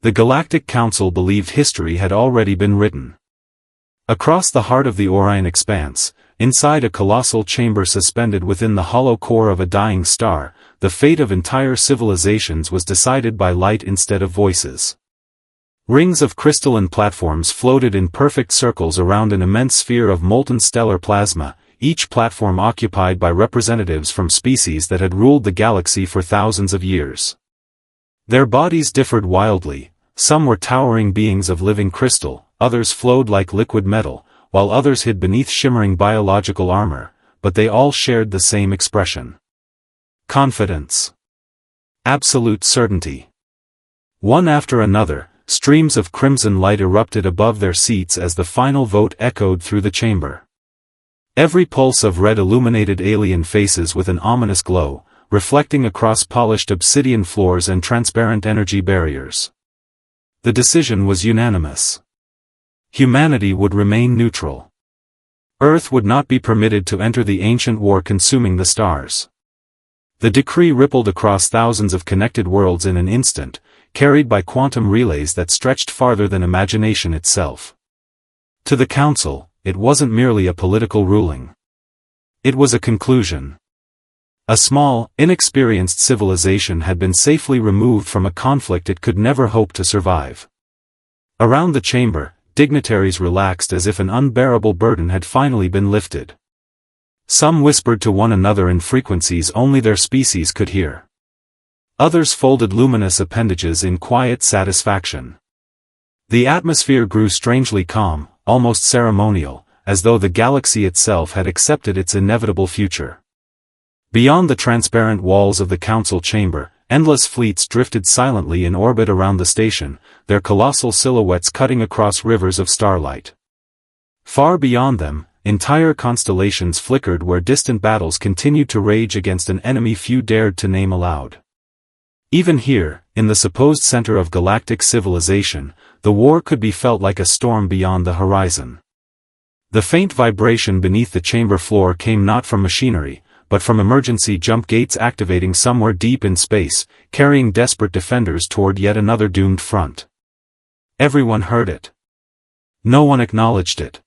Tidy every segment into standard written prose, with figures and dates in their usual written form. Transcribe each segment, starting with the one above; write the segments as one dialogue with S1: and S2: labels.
S1: The Galactic Council believed history had already been written. Across the heart of the Orion expanse, inside a colossal chamber suspended within the hollow core of a dying star, the fate of entire civilizations was decided by light instead of voices. Rings of crystalline platforms floated in perfect circles around an immense sphere of molten stellar plasma, each platform occupied by representatives from species that had ruled the galaxy for thousands of years. Their bodies differed wildly. Some were towering beings of living crystal, others flowed like liquid metal, while others hid beneath shimmering biological armor, but they all shared the same expression. Confidence. Absolute certainty. One after another, streams of crimson light erupted above their seats as the final vote echoed through the chamber. Every pulse of red illuminated alien faces with an ominous glow, reflecting across polished obsidian floors and transparent energy barriers. The decision was unanimous. Humanity would remain neutral. Earth would not be permitted to enter the ancient war consuming the stars. The decree rippled across thousands of connected worlds in an instant, carried by quantum relays that stretched farther than imagination itself. To the Council, it wasn't merely a political ruling. It was a conclusion. A small, inexperienced civilization had been safely removed from a conflict it could never hope to survive. Around the chamber, dignitaries relaxed as if an unbearable burden had finally been lifted. Some whispered to one another in frequencies only their species could hear. Others folded luminous appendages in quiet satisfaction. The atmosphere grew strangely calm, almost ceremonial, as though the galaxy itself had accepted its inevitable future. Beyond the transparent walls of the council chamber, endless fleets drifted silently in orbit around the station, their colossal silhouettes cutting across rivers of starlight. Far beyond them, entire constellations flickered where distant battles continued to rage against an enemy few dared to name aloud. Even here, in the supposed center of galactic civilization, the war could be felt like a storm beyond the horizon. The faint vibration beneath the chamber floor came not from machinery, but from emergency jump gates activating somewhere deep in space, carrying desperate defenders toward yet another doomed front. Everyone heard it. No one acknowledged it.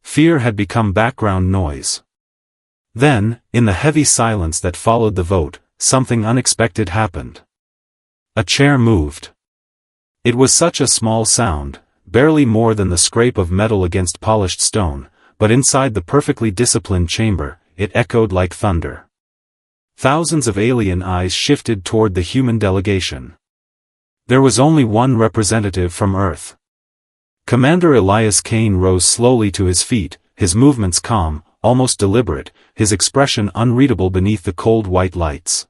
S1: Fear had become background noise. Then, in the heavy silence that followed the vote, something unexpected happened. A chair moved. It was such a small sound, barely more than the scrape of metal against polished stone, but inside the perfectly disciplined chamber, it echoed like thunder. Thousands of alien eyes shifted toward the human delegation. There was only one representative from Earth. Commander Elias Kane rose slowly to his feet, his movements calm, almost deliberate, his expression unreadable beneath the cold white lights.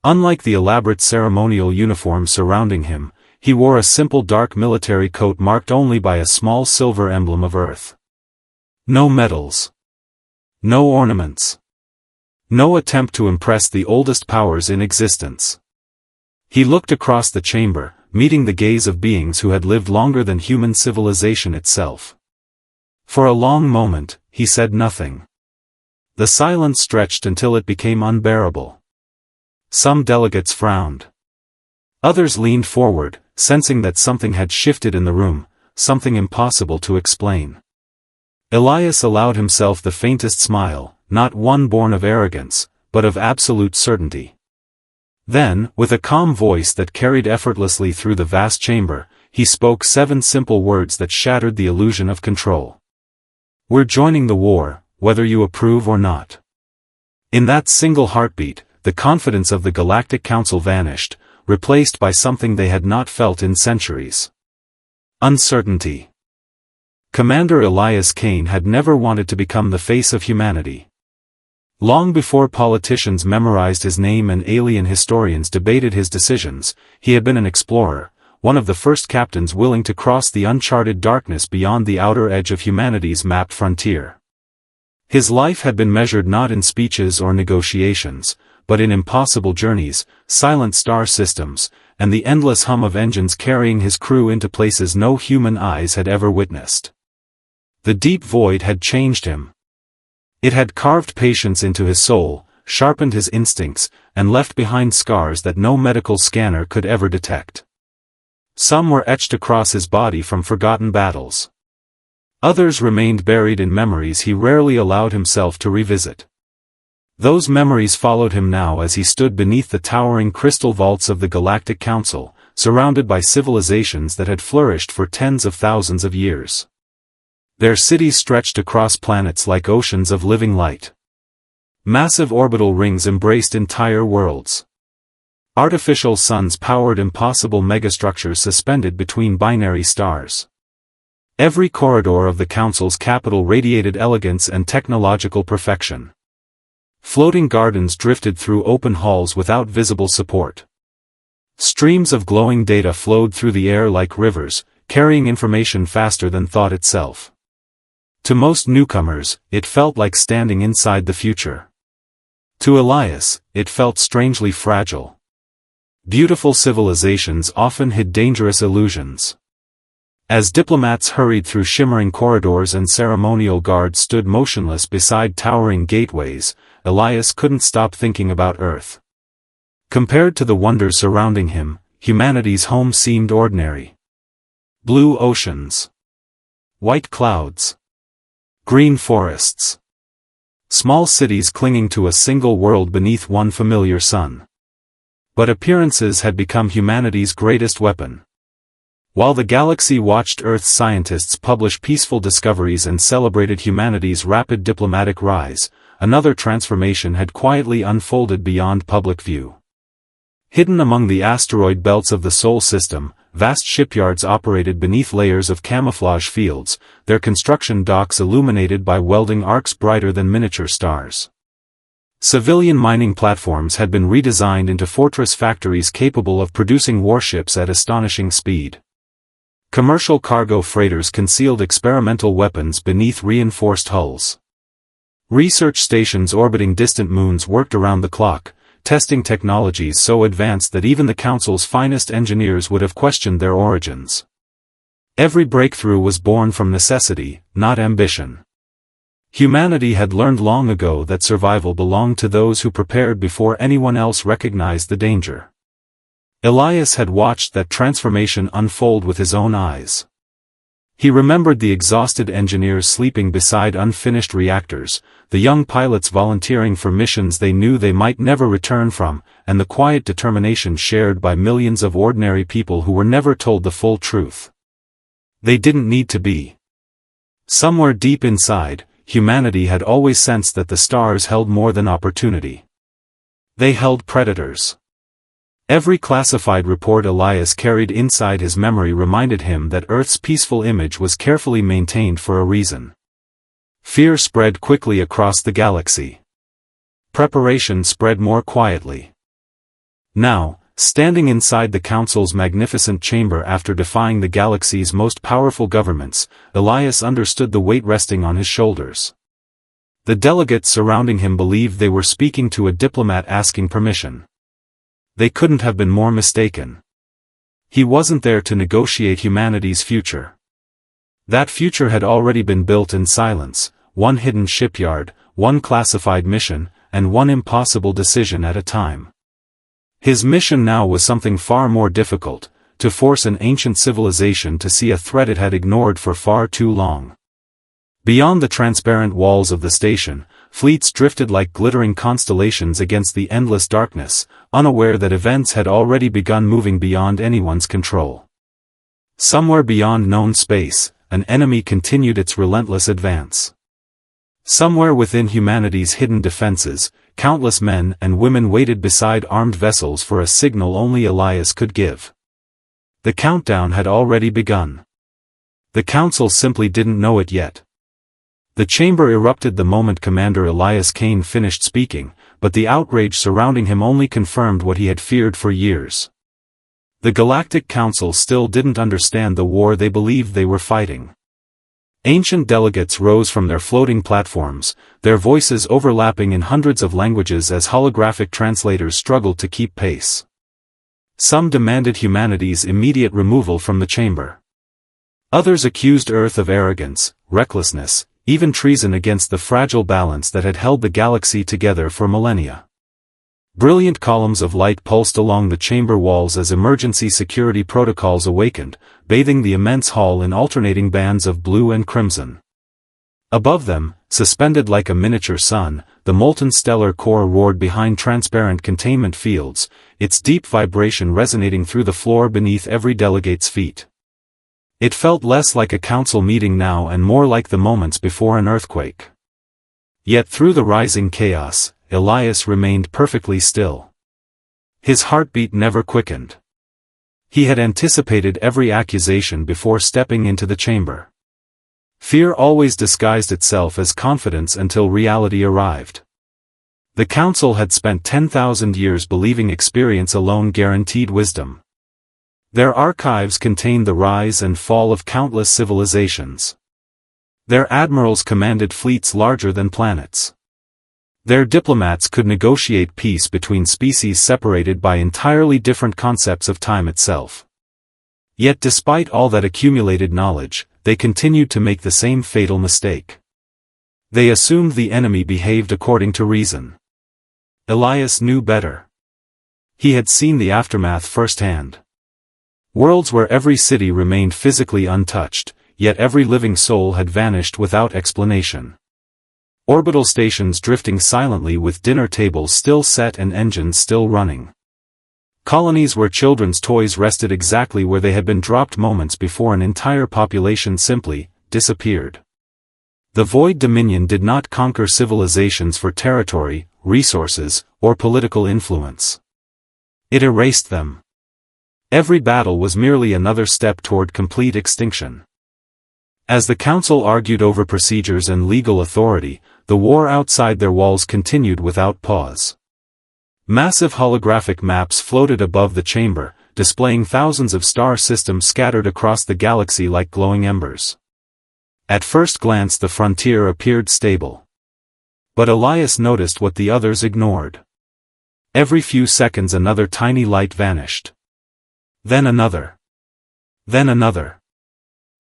S1: Unlike the elaborate ceremonial uniform surrounding him, he wore a simple dark military coat marked only by a small silver emblem of Earth. No medals. No ornaments. No attempt to impress the oldest powers in existence. He looked across the chamber, meeting the gaze of beings who had lived longer than human civilization itself. For a long moment, he said nothing. The silence stretched until it became unbearable. Some delegates frowned. Others leaned forward, sensing that something had shifted in the room, something impossible to explain. Elias allowed himself the faintest smile, not one born of arrogance, but of absolute certainty. Then, with a calm voice that carried effortlessly through the vast chamber, he spoke 7 simple words that shattered the illusion of control. We're joining the war, whether you approve or not. In that single heartbeat, the confidence of the Galactic Council vanished, replaced by something they had not felt in centuries. Uncertainty. Commander Elias Kane had never wanted to become the face of humanity. Long before politicians memorized his name and alien historians debated his decisions, he had been an explorer, one of the first captains willing to cross the uncharted darkness beyond the outer edge of humanity's mapped frontier. His life had been measured not in speeches or negotiations, but in impossible journeys, silent star systems, and the endless hum of engines carrying his crew into places no human eyes had ever witnessed. The deep void had changed him. It had carved patience into his soul, sharpened his instincts, and left behind scars that no medical scanner could ever detect. Some were etched across his body from forgotten battles. Others remained buried in memories he rarely allowed himself to revisit. Those memories followed him now as he stood beneath the towering crystal vaults of the Galactic Council, surrounded by civilizations that had flourished for tens of thousands of years. Their cities stretched across planets like oceans of living light. Massive orbital rings embraced entire worlds. Artificial suns powered impossible megastructures suspended between binary stars. Every corridor of the Council's capital radiated elegance and technological perfection. Floating gardens drifted through open halls without visible support. Streams of glowing data flowed through the air like rivers, carrying information faster than thought itself. To most newcomers, it felt like standing inside the future. To Elias, it felt strangely fragile. Beautiful civilizations often hid dangerous illusions. As diplomats hurried through shimmering corridors and ceremonial guards stood motionless beside towering gateways, Elias couldn't stop thinking about Earth. Compared to the wonders surrounding him, humanity's home seemed ordinary. Blue oceans. White clouds. Green forests. Small cities clinging to a single world beneath one familiar sun. But appearances had become humanity's greatest weapon. While the galaxy watched Earth's scientists publish peaceful discoveries and celebrated humanity's rapid diplomatic rise, another transformation had quietly unfolded beyond public view. Hidden among the asteroid belts of the Sol system, vast shipyards operated beneath layers of camouflage fields, their construction docks illuminated by welding arcs brighter than miniature stars. Civilian mining platforms had been redesigned into fortress factories capable of producing warships at astonishing speed. Commercial cargo freighters concealed experimental weapons beneath reinforced hulls. Research stations orbiting distant moons worked around the clock, testing technologies so advanced that even the Council's finest engineers would have questioned their origins. Every breakthrough was born from necessity, not ambition. Humanity had learned long ago that survival belonged to those who prepared before anyone else recognized the danger. Elias had watched that transformation unfold with his own eyes. He remembered the exhausted engineers sleeping beside unfinished reactors, the young pilots volunteering for missions they knew they might never return from, and the quiet determination shared by millions of ordinary people who were never told the full truth. They didn't need to be. Somewhere deep inside, humanity had always sensed that the stars held more than opportunity. They held predators. Every classified report Elias carried inside his memory reminded him that Earth's peaceful image was carefully maintained for a reason. Fear spread quickly across the galaxy. Preparation spread more quietly. Now, standing inside the Council's magnificent chamber after defying the galaxy's most powerful governments, Elias understood the weight resting on his shoulders. The delegates surrounding him believed they were speaking to a diplomat asking permission. They couldn't have been more mistaken. He wasn't there to negotiate humanity's future. That future had already been built in silence, one hidden shipyard, one classified mission, and one impossible decision at a time. His mission now was something far more difficult, to force an ancient civilization to see a threat it had ignored for far too long. Beyond the transparent walls of the station, fleets drifted like glittering constellations against the endless darkness, unaware that events had already begun moving beyond anyone's control. Somewhere beyond known space, an enemy continued its relentless advance. Somewhere within humanity's hidden defenses, countless men and women waited beside armed vessels for a signal only Elias could give. The countdown had already begun. The Council simply didn't know it yet. The chamber erupted the moment Commander Elias Kane finished speaking, but the outrage surrounding him only confirmed what he had feared for years. The Galactic Council still didn't understand the war they believed they were fighting. Ancient delegates rose from their floating platforms, their voices overlapping in hundreds of languages as holographic translators struggled to keep pace. Some demanded humanity's immediate removal from the chamber. Others accused Earth of arrogance, recklessness, even treason against the fragile balance that had held the galaxy together for millennia. Brilliant columns of light pulsed along the chamber walls as emergency security protocols awakened, bathing the immense hall in alternating bands of blue and crimson. Above them, suspended like a miniature sun, the molten stellar core roared behind transparent containment fields, its deep vibration resonating through the floor beneath every delegate's feet. It felt less like a council meeting now and more like the moments before an earthquake. Yet through the rising chaos, Elias remained perfectly still. His heartbeat never quickened. He had anticipated every accusation before stepping into the chamber. Fear always disguised itself as confidence until reality arrived. The council had spent 10,000 years believing experience alone guaranteed wisdom. Their archives contained the rise and fall of countless civilizations. Their admirals commanded fleets larger than planets. Their diplomats could negotiate peace between species separated by entirely different concepts of time itself. Yet despite all that accumulated knowledge, they continued to make the same fatal mistake. They assumed the enemy behaved according to reason. Elias knew better. He had seen the aftermath firsthand. Worlds where every city remained physically untouched, yet every living soul had vanished without explanation. Orbital stations drifting silently with dinner tables still set and engines still running. Colonies where children's toys rested exactly where they had been dropped moments before an entire population simply disappeared. The Void Dominion did not conquer civilizations for territory, resources, or political influence. It erased them. Every battle was merely another step toward complete extinction. As the council argued over procedures and legal authority, the war outside their walls continued without pause. Massive holographic maps floated above the chamber, displaying thousands of star systems scattered across the galaxy like glowing embers. At first glance the frontier appeared stable. But Elias noticed what the others ignored. Every few seconds another tiny light vanished. Then another. Then another.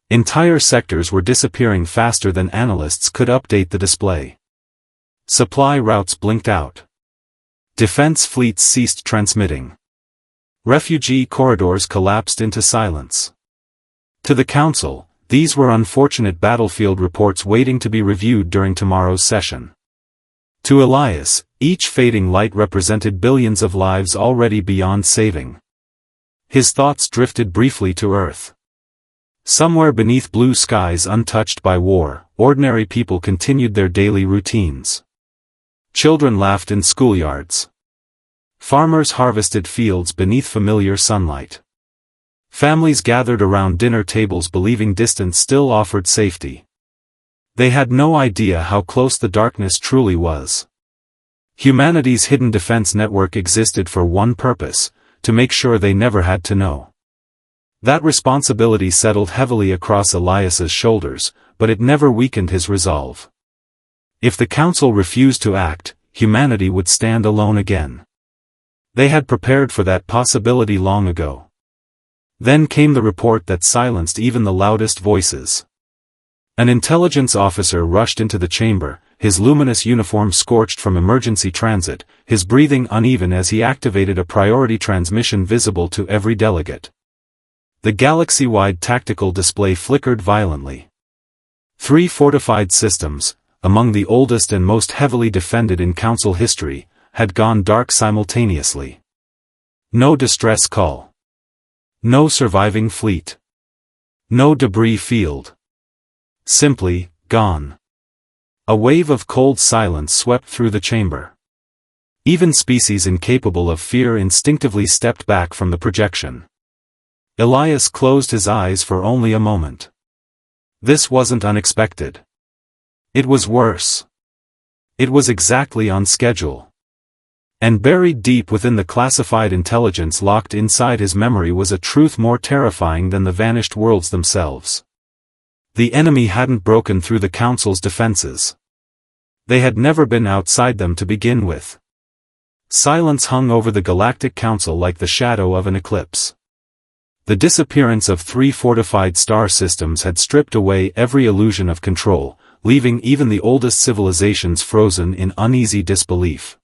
S1: Entire sectors were disappearing faster than analysts could update the display. Supply routes blinked out. Defense fleets ceased transmitting. Refugee corridors collapsed into silence. To the council, these were unfortunate battlefield reports waiting to be reviewed during tomorrow's session. To Elias, each fading light represented billions of lives already beyond saving. His thoughts drifted briefly to Earth. Somewhere beneath blue skies untouched by war, ordinary people continued their daily routines. Children laughed in schoolyards. Farmers harvested fields beneath familiar sunlight. Families gathered around dinner tables believing distance still offered safety. They had no idea how close the darkness truly was. Humanity's hidden defense network existed for one purpose, to make sure they never had to know. That responsibility settled heavily across Elias's shoulders, but it never weakened his resolve. If the council refused to act, humanity would stand alone again. They had prepared for that possibility long ago. Then came the report that silenced even the loudest voices. An intelligence officer rushed into the chamber, his luminous uniform scorched from emergency transit, his breathing uneven as he activated a priority transmission visible to every delegate. The galaxy-wide tactical display flickered violently. 3 fortified systems, among the oldest and most heavily defended in Council history, had gone dark simultaneously. No distress call. No surviving fleet. No debris field. Simply, gone. A wave of cold silence swept through the chamber. Even species incapable of fear instinctively stepped back from the projection. Elias closed his eyes for only a moment. This wasn't unexpected. It was worse. It was exactly on schedule. And buried deep within the classified intelligence locked inside his memory was a truth more terrifying than the vanished worlds themselves. The enemy hadn't broken through the Council's defenses. They had never been outside them to begin with. Silence hung over the Galactic Council like the shadow of an eclipse. The disappearance of 3 fortified star systems had stripped away every illusion of control, leaving even the oldest civilizations frozen in uneasy disbelief.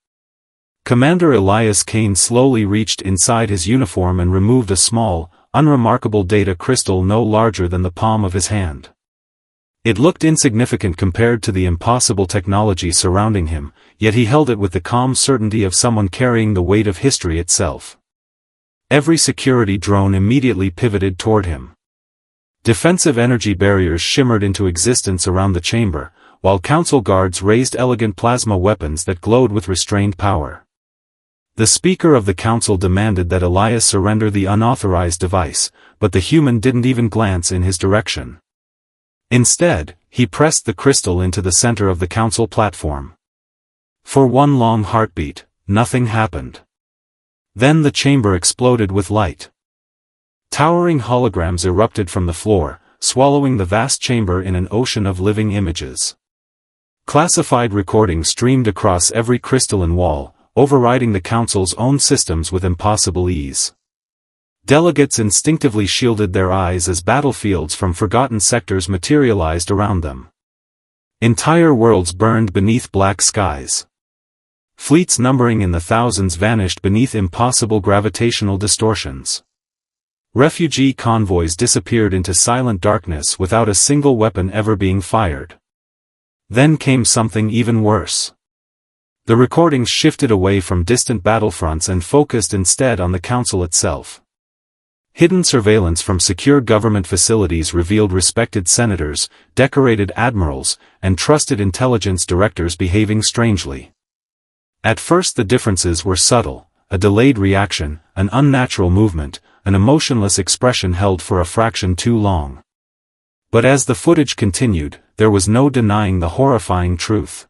S1: Commander Elias Kane slowly reached inside his uniform and removed a small, unremarkable data crystal no larger than the palm of his hand. It looked insignificant compared to the impossible technology surrounding him, yet he held it with the calm certainty of someone carrying the weight of history itself. Every security drone immediately pivoted toward him. Defensive energy barriers shimmered into existence around the chamber, while council guards raised elegant plasma weapons that glowed with restrained power. The Speaker of the Council demanded that Elias surrender the unauthorized device, but the human didn't even glance in his direction. Instead, he pressed the crystal into the center of the council platform. For one long heartbeat, nothing happened. Then the chamber exploded with light. Towering holograms erupted from the floor, swallowing the vast chamber in an ocean of living images. Classified recordings streamed across every crystalline wall, overriding the council's own systems with impossible ease. Delegates instinctively shielded their eyes as battlefields from forgotten sectors materialized around them. Entire worlds burned beneath black skies. Fleets numbering in the thousands vanished beneath impossible gravitational distortions. Refugee convoys disappeared into silent darkness without a single weapon ever being fired. Then came something even worse. The recordings shifted away from distant battlefronts and focused instead on the council itself. Hidden surveillance from secure government facilities revealed respected senators, decorated admirals, and trusted intelligence directors behaving strangely. At first the differences were subtle: a delayed reaction, an unnatural movement, an emotionless expression held for a fraction too long. But as the footage continued, there was no denying the horrifying truth.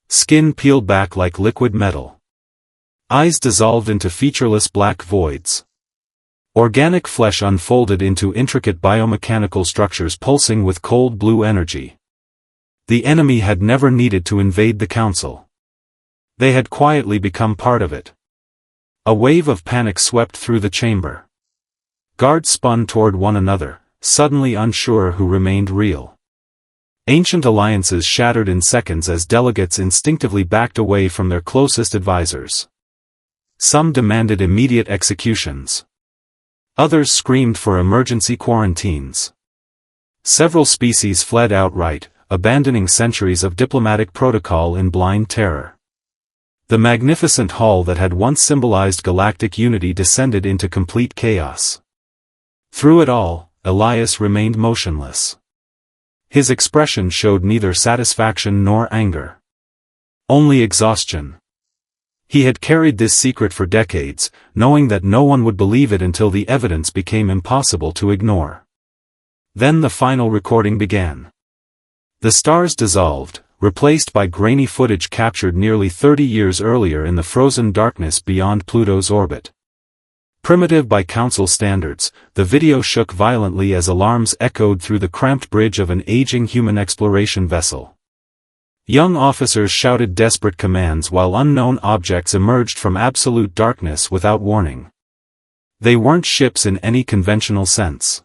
S1: Skin peeled back like liquid metal. Eyes dissolved into featureless black voids. Organic flesh unfolded into intricate biomechanical structures pulsing with cold blue energy. The enemy had never needed to invade the council. They had quietly become part of it. A wave of panic swept through the chamber. Guards spun toward one another, suddenly unsure who remained real. Ancient alliances shattered in seconds as delegates instinctively backed away from their closest advisors. Some demanded immediate executions. Others screamed for emergency quarantines. Several species fled outright, abandoning centuries of diplomatic protocol in blind terror. The magnificent hall that had once symbolized galactic unity descended into complete chaos. Through it all, Elias remained motionless. His expression showed neither satisfaction nor anger. Only exhaustion. He had carried this secret for decades, knowing that no one would believe it until the evidence became impossible to ignore. Then the final recording began. The stars dissolved, replaced by grainy footage captured nearly 30 years earlier in the frozen darkness beyond Pluto's orbit. Primitive by council standards, the video shook violently as alarms echoed through the cramped bridge of an aging human exploration vessel. Young officers shouted desperate commands while unknown objects emerged from absolute darkness without warning. They weren't ships in any conventional sense.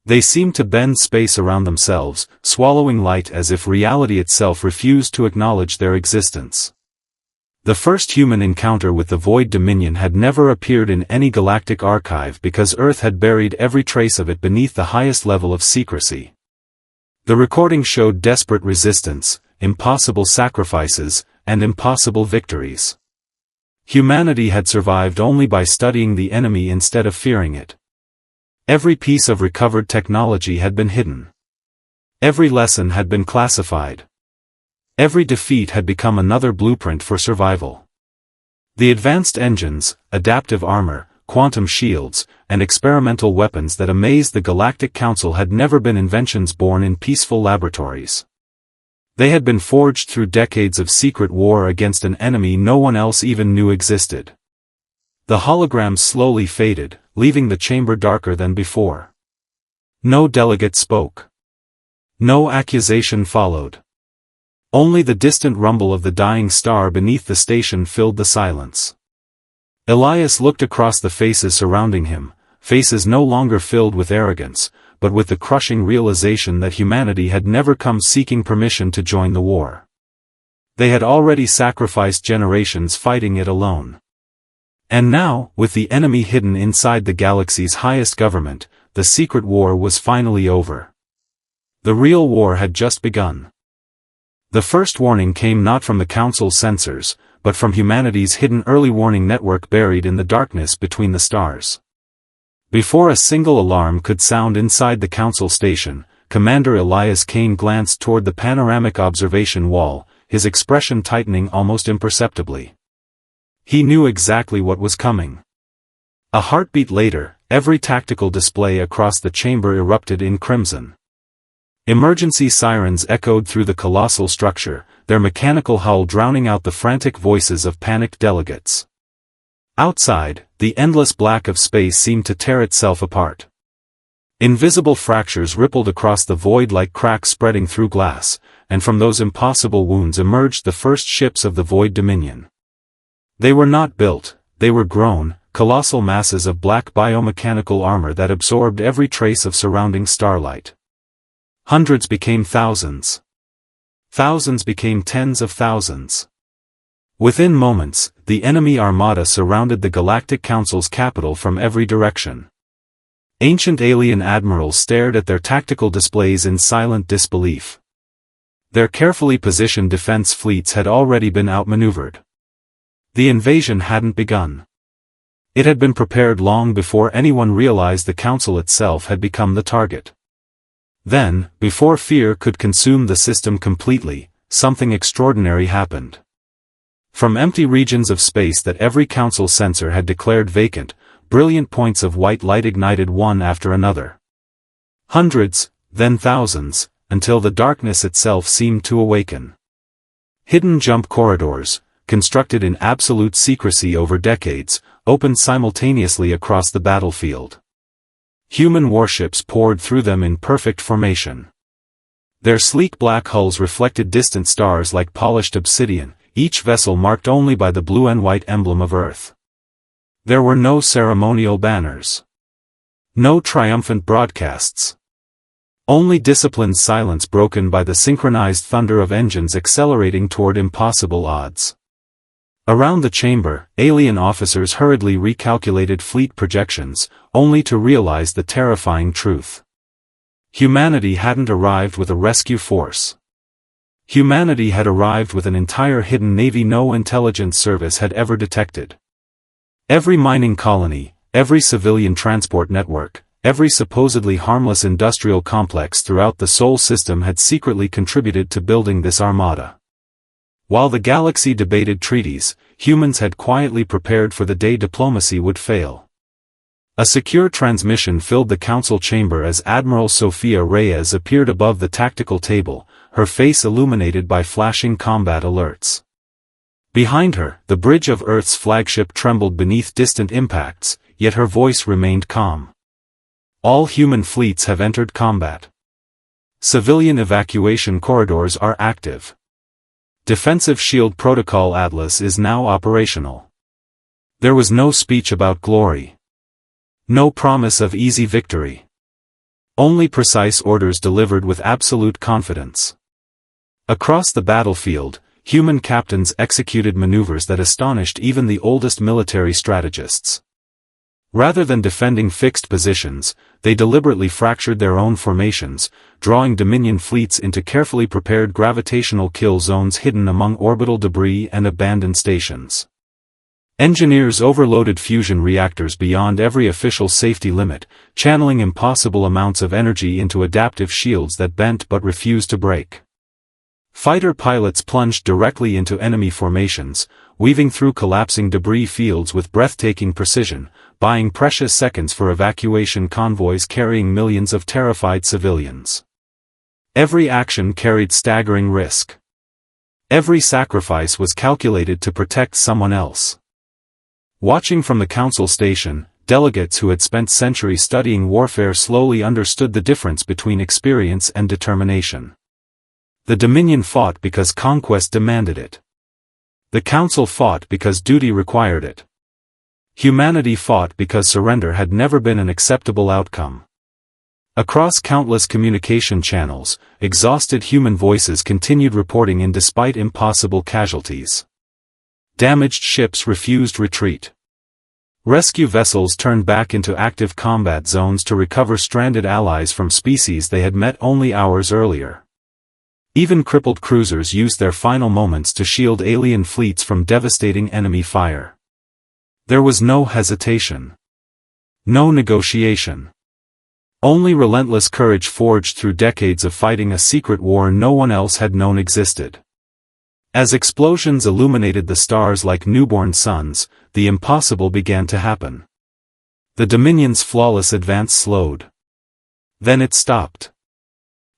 S1: They seemed to bend space around themselves, swallowing light as if reality itself refused to acknowledge their existence. The first human encounter with the Void Dominion had never appeared in any galactic archive because Earth had buried every trace of it beneath the highest level of secrecy. The recording showed desperate resistance, impossible sacrifices, and impossible victories. Humanity had survived only by studying the enemy instead of fearing it. Every piece of recovered technology had been hidden. Every lesson had been classified. Every defeat had become another blueprint for survival. The advanced engines, adaptive armor, quantum shields, and experimental weapons that amazed the Galactic Council had never been inventions born in peaceful laboratories. They had been forged through decades of secret war against an enemy no one else even knew existed. The holograms slowly faded, leaving the chamber darker than before. No delegate spoke. No accusation followed. Only the distant rumble of the dying star beneath the station filled the silence. Elias looked across the faces surrounding him, faces no longer filled with arrogance, but with the crushing realization that humanity had never come seeking permission to join the war. They had already sacrificed generations fighting it alone. And now, with the enemy hidden inside the galaxy's highest government, the secret war was finally over. The real war had just begun. The first warning came not from the Council's sensors, but from humanity's hidden early warning network buried in the darkness between the stars. Before a single alarm could sound inside the Council station, Commander Elias Kane glanced toward the panoramic observation wall, his expression tightening almost imperceptibly. He knew exactly what was coming. A heartbeat later, every tactical display across the chamber erupted in crimson. Emergency sirens echoed through the colossal structure, their mechanical hull drowning out the frantic voices of panicked delegates. Outside, the endless black of space seemed to tear itself apart. Invisible fractures rippled across the void like cracks spreading through glass, and from those impossible wounds emerged the first ships of the Void Dominion. They were not built, they were grown, colossal masses of black biomechanical armor that absorbed every trace of surrounding starlight. Hundreds became thousands. Thousands became tens of thousands. Within moments, the enemy armada surrounded the Galactic Council's capital from every direction. Ancient alien admirals stared at their tactical displays in silent disbelief. Their carefully positioned defense fleets had already been outmaneuvered. The invasion hadn't begun. It had been prepared long before anyone realized the Council itself had become the target. Then, before fear could consume the system completely, something extraordinary happened. From empty regions of space that every Council sensor had declared vacant, brilliant points of white light ignited one after another. Hundreds, then thousands, until the darkness itself seemed to awaken. Hidden jump corridors, constructed in absolute secrecy over decades, opened simultaneously across the battlefield. Human warships poured through them in perfect formation. Their sleek black hulls reflected distant stars like polished obsidian, each vessel marked only by the blue and white emblem of Earth. There were no ceremonial banners. No triumphant broadcasts. Only disciplined silence broken by the synchronized thunder of engines accelerating toward impossible odds. Around the chamber, alien officers hurriedly recalculated fleet projections, only to realize the terrifying truth. Humanity hadn't arrived with a rescue force. Humanity had arrived with an entire hidden navy no intelligence service had ever detected. Every mining colony, every civilian transport network, every supposedly harmless industrial complex throughout the Sol system had secretly contributed to building this armada. While the galaxy debated treaties, humans had quietly prepared for the day diplomacy would fail. A secure transmission filled the council chamber as Admiral Sofia Reyes appeared above the tactical table, her face illuminated by flashing combat alerts. Behind her, the bridge of Earth's flagship trembled beneath distant impacts, yet her voice remained calm. All human fleets have entered combat. Civilian evacuation corridors are active. Defensive Shield Protocol Atlas is now operational. There was no speech about glory. No promise of easy victory. Only precise orders delivered with absolute confidence. Across the battlefield, human captains executed maneuvers that astonished even the oldest military strategists. Rather than defending fixed positions, they deliberately fractured their own formations, drawing Dominion fleets into carefully prepared gravitational kill zones hidden among orbital debris and abandoned stations. Engineers overloaded fusion reactors beyond every official safety limit, channeling impossible amounts of energy into adaptive shields that bent but refused to break. Fighter pilots plunged directly into enemy formations, weaving through collapsing debris fields with breathtaking precision, buying precious seconds for evacuation convoys carrying millions of terrified civilians. Every action carried staggering risk. Every sacrifice was calculated to protect someone else. Watching from the council station, delegates who had spent centuries studying warfare slowly understood the difference between experience and determination. The Dominion fought because conquest demanded it. The Council fought because duty required it. Humanity fought because surrender had never been an acceptable outcome. Across countless communication channels, exhausted human voices continued reporting in despite impossible casualties. Damaged ships refused retreat. Rescue vessels turned back into active combat zones to recover stranded allies from species they had met only hours earlier. Even crippled cruisers used their final moments to shield alien fleets from devastating enemy fire. There was no hesitation. No negotiation. Only relentless courage forged through decades of fighting a secret war no one else had known existed. As explosions illuminated the stars like newborn suns, the impossible began to happen. The Dominion's flawless advance slowed. Then it stopped.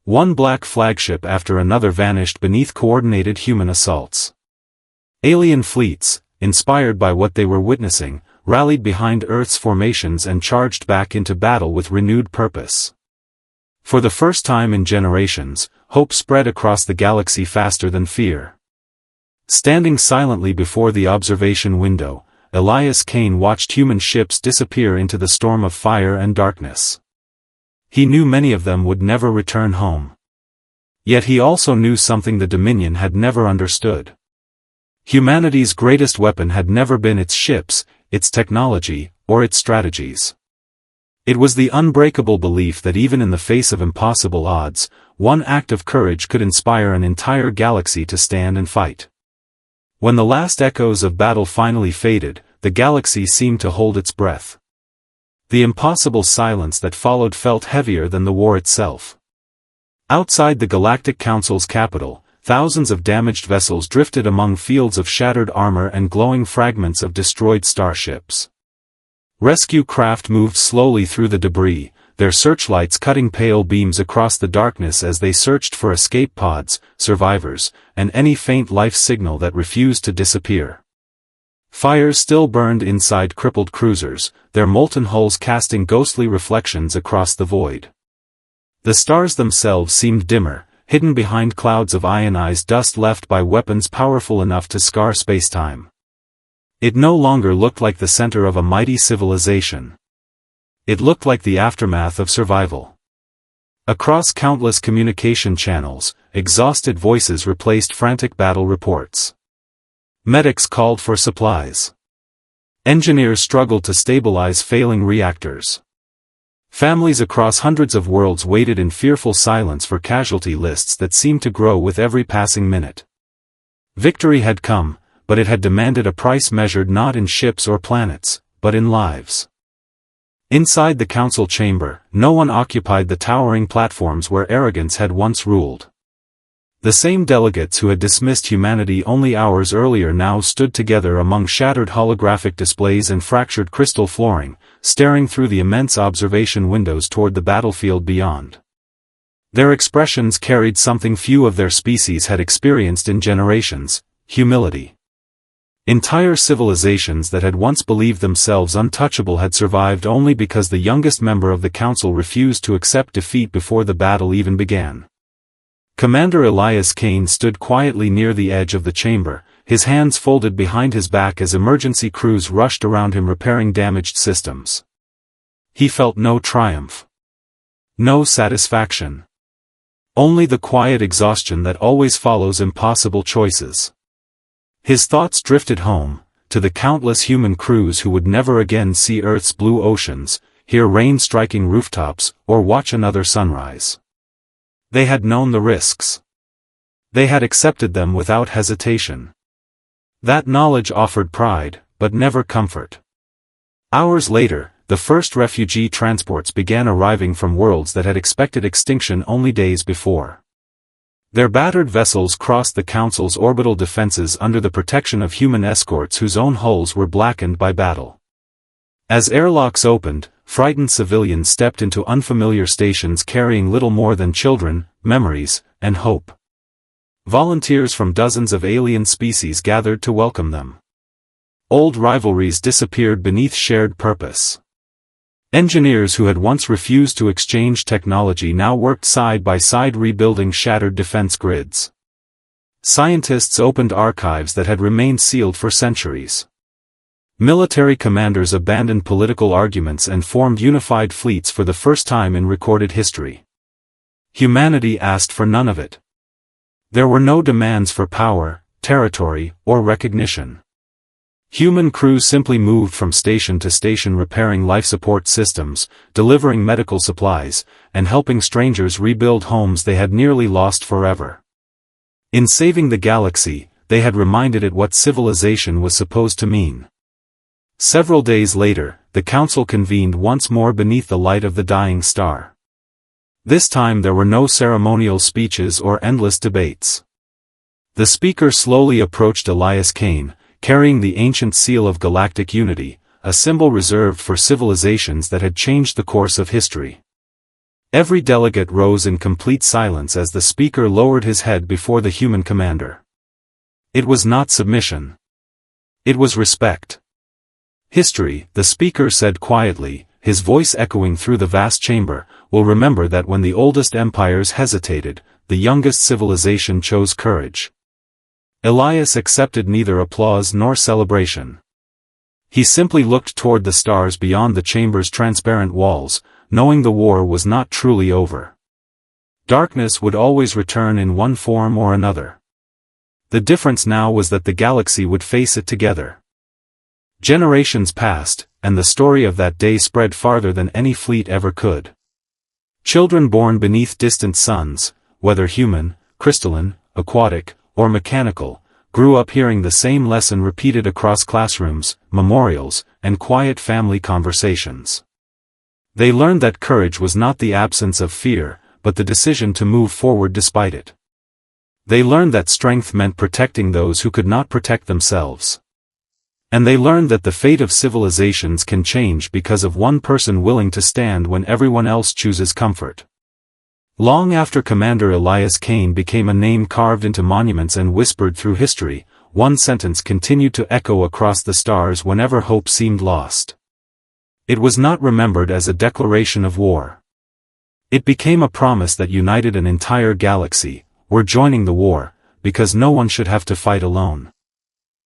S1: One black flagship after another vanished beneath coordinated human assaults. Alien fleets, inspired by what they were witnessing, rallied behind Earth's formations and charged back into battle with renewed purpose. For the first time in generations, hope spread across the galaxy faster than fear. Standing silently before the observation window, Elias Kane watched human ships disappear into the storm of fire and darkness. He knew many of them would never return home. Yet he also knew something the Dominion had never understood. Humanity's greatest weapon had never been its ships, its technology, or its strategies. It was the unbreakable belief that even in the face of impossible odds, one act of courage could inspire an entire galaxy to stand and fight. When the last echoes of battle finally faded, the galaxy seemed to hold its breath. The impossible silence that followed felt heavier than the war itself. Outside the Galactic Council's capital, thousands of damaged vessels drifted among fields of shattered armor and glowing fragments of destroyed starships. Rescue craft moved slowly through the debris, their searchlights cutting pale beams across the darkness as they searched for escape pods, survivors, and any faint life signal that refused to disappear. Fires still burned inside crippled cruisers, their molten hulls casting ghostly reflections across the void. The stars themselves seemed dimmer, hidden behind clouds of ionized dust left by weapons powerful enough to scar spacetime. It no longer looked like the center of a mighty civilization. It looked like the aftermath of survival. Across countless communication channels, exhausted voices replaced frantic battle reports. Medics called for supplies. Engineers struggled to stabilize failing reactors. Families across hundreds of worlds waited in fearful silence for casualty lists that seemed to grow with every passing minute. Victory had come, but it had demanded a price measured not in ships or planets, but in lives. Inside the council chamber, no one occupied the towering platforms where arrogance had once ruled. The same delegates who had dismissed humanity only hours earlier now stood together among shattered holographic displays and fractured crystal flooring, staring through the immense observation windows toward the battlefield beyond. Their expressions carried something few of their species had experienced in generations: humility. Entire civilizations that had once believed themselves untouchable had survived only because the youngest member of the council refused to accept defeat before the battle even began. Commander Elias Kane stood quietly near the edge of the chamber, his hands folded behind his back as emergency crews rushed around him repairing damaged systems. He felt no triumph. No satisfaction. Only the quiet exhaustion that always follows impossible choices. His thoughts drifted home, to the countless human crews who would never again see Earth's blue oceans, hear rain striking rooftops, or watch another sunrise. They had known the risks. They had accepted them without hesitation. That knowledge offered pride, but never comfort. Hours later, the first refugee transports began arriving from worlds that had expected extinction only days before. Their battered vessels crossed the Council's orbital defenses under the protection of human escorts whose own hulls were blackened by battle. As airlocks opened, frightened civilians stepped into unfamiliar stations carrying little more than children, memories, and hope. Volunteers from dozens of alien species gathered to welcome them. Old rivalries disappeared beneath shared purpose. Engineers who had once refused to exchange technology now worked side by side rebuilding shattered defense grids. Scientists opened archives that had remained sealed for centuries. Military commanders abandoned political arguments and formed unified fleets for the first time in recorded history. Humanity asked for none of it. There were no demands for power, territory, or recognition. Human crews simply moved from station to station repairing life support systems, delivering medical supplies, and helping strangers rebuild homes they had nearly lost forever. In saving the galaxy, they had reminded it what civilization was supposed to mean. Several days later, the council convened once more beneath the light of the dying star. This time there were no ceremonial speeches or endless debates. The speaker slowly approached Elias Kane, carrying the ancient seal of galactic unity, a symbol reserved for civilizations that had changed the course of history. Every delegate rose in complete silence as the speaker lowered his head before the human commander. It was not submission. It was respect. History, the speaker said quietly, his voice echoing through the vast chamber, will remember that when the oldest empires hesitated, the youngest civilization chose courage. Elias accepted neither applause nor celebration. He simply looked toward the stars beyond the chamber's transparent walls, knowing the war was not truly over. Darkness would always return in one form or another. The difference now was that the galaxy would face it together. Generations passed, and the story of that day spread farther than any fleet ever could. Children born beneath distant suns, whether human, crystalline, aquatic, or mechanical, grew up hearing the same lesson repeated across classrooms, memorials, and quiet family conversations. They learned that courage was not the absence of fear, but the decision to move forward despite it. They learned that strength meant protecting those who could not protect themselves. And they learned that the fate of civilizations can change because of one person willing to stand when everyone else chooses comfort. Long after Commander Elias Kane became a name carved into monuments and whispered through history, one sentence continued to echo across the stars whenever hope seemed lost. It was not remembered as a declaration of war. It became a promise that united an entire galaxy: we're joining the war, because no one should have to fight alone.